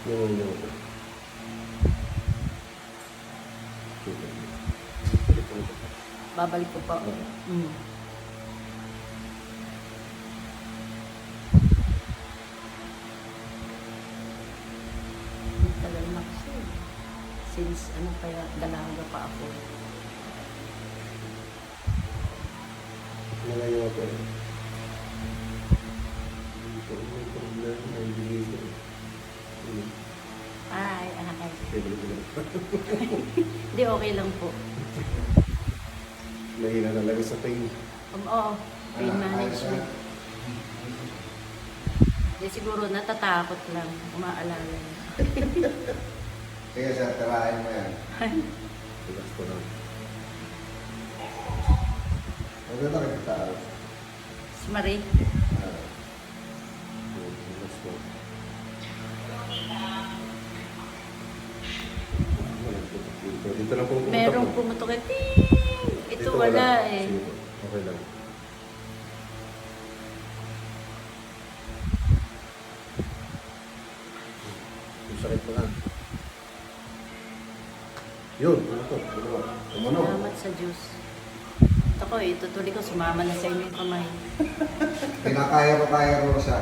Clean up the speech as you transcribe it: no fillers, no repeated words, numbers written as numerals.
Yung Babalik ko pa. Tagal na kasi. Since ano kaya dalaga pa ako. Nalayo ako eh. Ito may problem na ibigay ko. Ay. Pwede ko lang. Hindi, okay lang po. Mahina talaga sa pain. Oo, pain management. Hindi, siguro natatakot lang. Umaalala. Kaya sa tirahin mo yan. Relax ko lang. Maganda ka sa tao. Smari. Relax ko. Dito lang pumupunta Merong ko. pumutok eh. Ting! Ito wala eh. Sige po. Okay lang. Yung sakit pa lang. Yun, pumutok. Tumunog. Salamat sa Diyos. Ito ko eh, tutuloy ko, sumama na sa inyo yung kamay. Kinakaya ko kaya ko sa